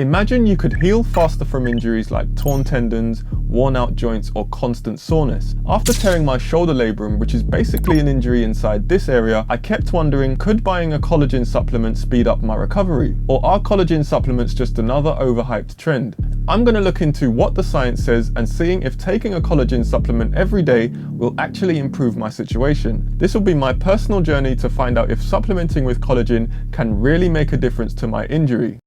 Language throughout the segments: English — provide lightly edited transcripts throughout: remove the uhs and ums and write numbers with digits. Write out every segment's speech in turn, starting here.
Imagine you could heal faster from injuries like torn tendons, worn out joints, or constant soreness. After tearing my shoulder labrum, which is basically an injury inside this area, I kept wondering, could buying a collagen supplement speed up my recovery? Or are collagen supplements just another overhyped trend? I'm going to look into what the science says and seeing if taking a collagen supplement every day will actually improve my situation. This will be my personal journey to find out if supplementing with collagen can really make a difference to my injury.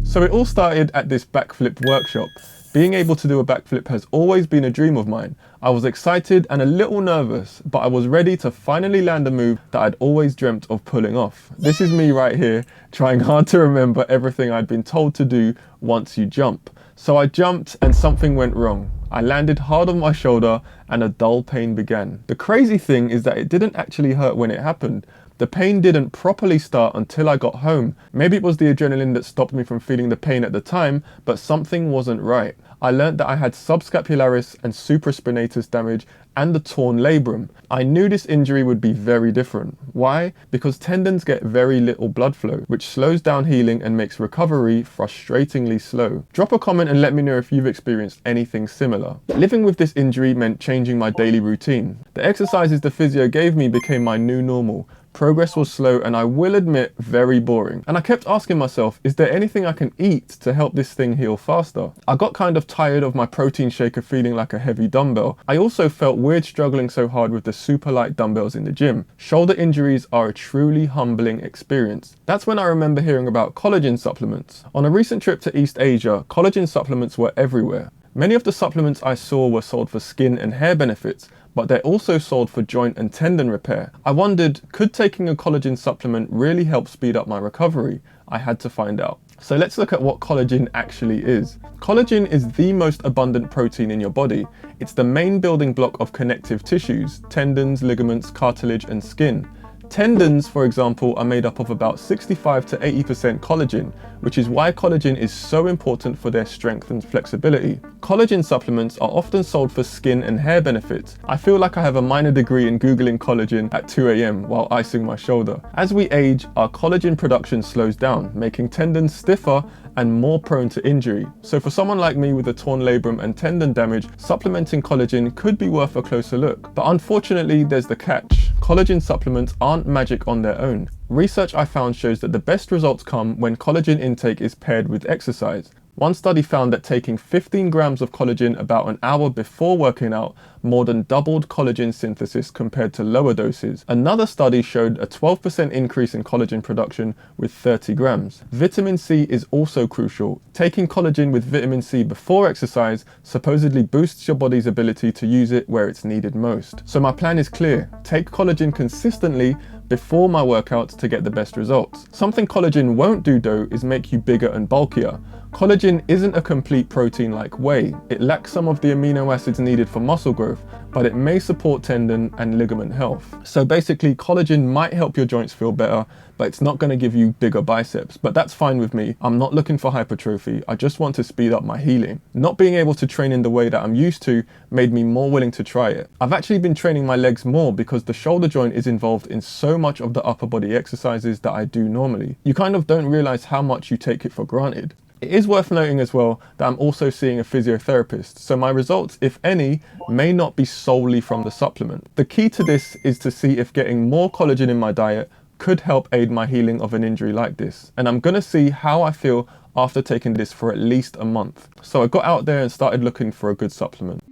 So it all started at this backflip workshop. Being able to do a backflip has always been a dream of mine. I was excited and a little nervous, but I was ready to finally land a move that I'd always dreamt of pulling off. This is me right here, trying hard to remember everything I'd been told to do once you jump. So I jumped and something went wrong. I landed hard on my shoulder and a dull pain began. The crazy thing is that it didn't actually hurt when it happened. The pain didn't properly start until I got home. Maybe it was the adrenaline that stopped me from feeling the pain at the time, but something wasn't right. I learned that I had subscapularis and supraspinatus damage and the torn labrum. I knew this injury would be very different. Why? Because tendons get very little blood flow, which slows down healing and makes recovery frustratingly slow. Drop a comment and let me know if you've experienced anything similar. Living with this injury meant changing my daily routine. The exercises the physio gave me became my new normal. Progress was slow and I will admit very boring. And I kept asking myself, is there anything I can eat to help this thing heal faster? I got kind of tired of my protein shaker feeling like a heavy dumbbell. I also felt weird struggling so hard with the super light dumbbells in the gym. Shoulder injuries are a truly humbling experience. That's when I remember hearing about collagen supplements. On a recent trip to East Asia, collagen supplements were everywhere. Many of the supplements I saw were sold for skin and hair benefits, but they're also sold for joint and tendon repair. I wondered, could taking a collagen supplement really help speed up my recovery? I had to find out. So let's look at what collagen actually is. Collagen is the most abundant protein in your body. It's the main building block of connective tissues, tendons, ligaments, cartilage, and skin. Tendons, for example, are made up of about 65 to 80% collagen, which is why collagen is so important for their strength and flexibility. Collagen supplements are often sold for skin and hair benefits. I feel like I have a minor degree in Googling collagen at 2 AM while icing my shoulder. As we age, our collagen production slows down, making tendons stiffer and more prone to injury. So for someone like me with a torn labrum and tendon damage, supplementing collagen could be worth a closer look. But unfortunately, there's the catch. Collagen supplements aren't magic on their own. Research I found shows that the best results come when collagen intake is paired with exercise. One study found that taking 15 grams of collagen about an hour before working out more than doubled collagen synthesis compared to lower doses. Another study showed a 12% increase in collagen production with 30 grams. Vitamin C is also crucial. Taking collagen with vitamin C before exercise supposedly boosts your body's ability to use it where it's needed most. So my plan is clear. Take collagen consistently before my workouts to get the best results. Something collagen won't do though is make you bigger and bulkier. Collagen isn't a complete protein like whey. It lacks some of the amino acids needed for muscle growth, but it may support tendon and ligament health. So basically, collagen might help your joints feel better, but it's not going to give you bigger biceps. But that's fine with me. I'm not looking for hypertrophy. I just want to speed up my healing. Not being able to train in the way that I'm used to made me more willing to try it. I've actually been training my legs more because the shoulder joint is involved in so much of the upper body exercises that I do normally. You kind of don't realize how much you take it for granted. It is worth noting as well that I'm also seeing a physiotherapist, so my results, if any, may not be solely from the supplement. The key to this is to see if getting more collagen in my diet could help aid my healing of an injury like this. And I'm gonna see how I feel after taking this for at least a month. So I got out there and started looking for a good supplement.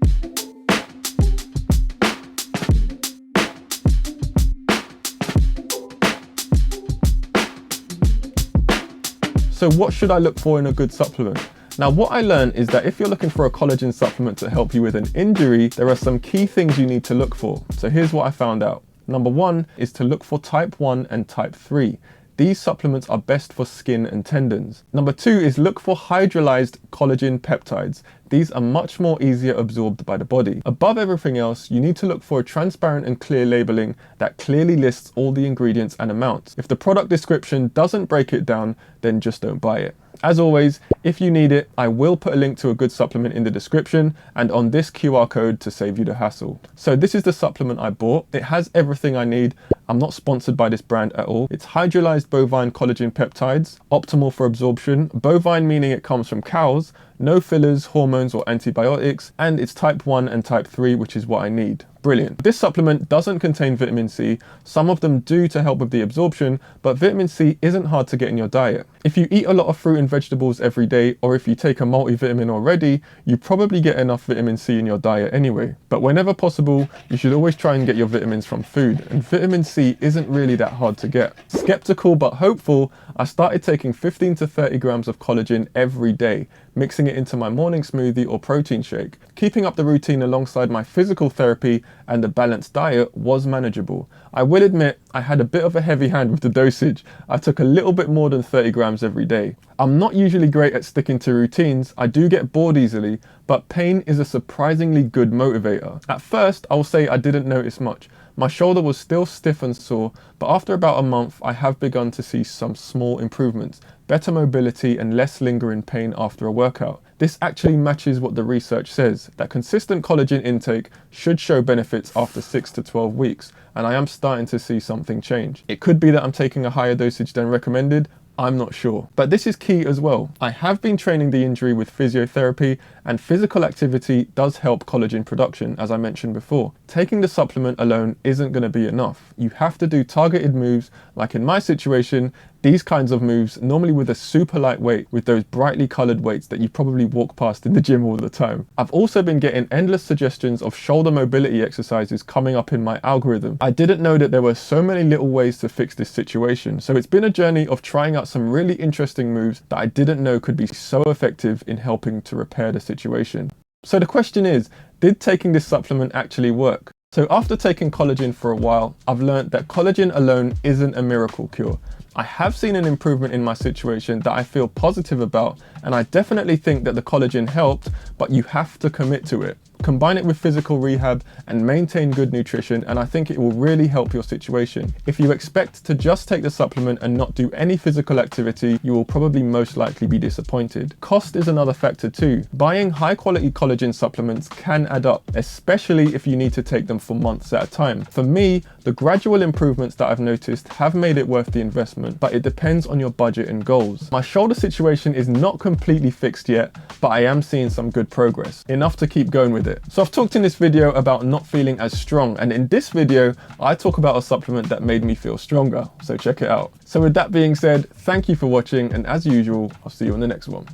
So what should I look for in a good supplement? Now, what I learned is that if you're looking for a collagen supplement to help you with an injury, there are some key things you need to look for. So here's what I found out. Number one is to look for type 1 and type 3. These supplements are best for skin and tendons. Number two is look for hydrolyzed collagen peptides. these are much more easier absorbed by the body. Above everything else, you need to look for a transparent and clear labeling that clearly lists all the ingredients and amounts. If the product description doesn't break it down, then just don't buy it. As always, if you need it, I will put a link to a good supplement in the description and on this QR code to save you the hassle. So this is the supplement I bought. It has everything I need. I'm not sponsored by this brand at all. It's hydrolyzed bovine collagen peptides, optimal for absorption, bovine meaning it comes from cows, no fillers, hormones or antibiotics, and it's type 1 and type 3, which is what I need. Brilliant. This supplement doesn't contain vitamin C. Some of them do to help with the absorption, but vitamin C isn't hard to get in your diet. If you eat a lot of fruit and vegetables every day, or if you take a multivitamin already, you probably get enough vitamin C in your diet anyway. But whenever possible, you should always try and get your vitamins from food, and vitamin C isn't really that hard to get. Skeptical but hopeful, I started taking 15 to 30 grams of collagen every day, mixing it into my morning smoothie or protein shake. Keeping up the routine alongside my physical therapy and a balanced diet was manageable. I will admit I had a bit of a heavy hand with the dosage. I took a little bit more than 30 grams every day. I'm not usually great at sticking to routines. I do get bored easily, but pain is a surprisingly good motivator. At first, I'll say I didn't notice much. My shoulder was still stiff and sore, but after about a month, I have begun to see some small improvements, better mobility and less lingering pain after a workout. This actually matches what the research says, that consistent collagen intake should show benefits after 6 to 12 weeks, and I am starting to see something change. It could be that I'm taking a higher dosage than recommended, I'm not sure. But this is key as well. I have been training the injury with physiotherapy, and physical activity does help collagen production, as I mentioned before. Taking the supplement alone isn't going to be enough. You have to do targeted moves, like in my situation, these kinds of moves, normally with a super light weight, with those brightly colored weights that you probably walk past in the gym all the time. I've also been getting endless suggestions of shoulder mobility exercises coming up in my algorithm. I didn't know that there were so many little ways to fix this situation, so it's been a journey of trying out some really interesting moves that I didn't know could be so effective in helping to repair the situation. So the question is, did taking this supplement actually work? So after taking collagen for a while, I've learned that collagen alone isn't a miracle cure. I have seen an improvement in my situation that I feel positive about, and I definitely think that the collagen helped, but you have to commit to it. Combine it with physical rehab and maintain good nutrition, and I think it will really help your situation. If you expect to just take the supplement and not do any physical activity, you will probably most likely be disappointed. Cost is another factor too. Buying high quality collagen supplements can add up, especially if you need to take them for months at a time. For me, the gradual improvements that I've noticed have made it worth the investment, but it depends on your budget and goals. My shoulder situation is not completely fixed yet, but I am seeing some good progress, enough to keep going with it. So I've talked in this video about not feeling as strong, and in this video I talk about a supplement that made me feel stronger, so check it out. So with that being said, thank you for watching, and as usual, I'll see you on the next one.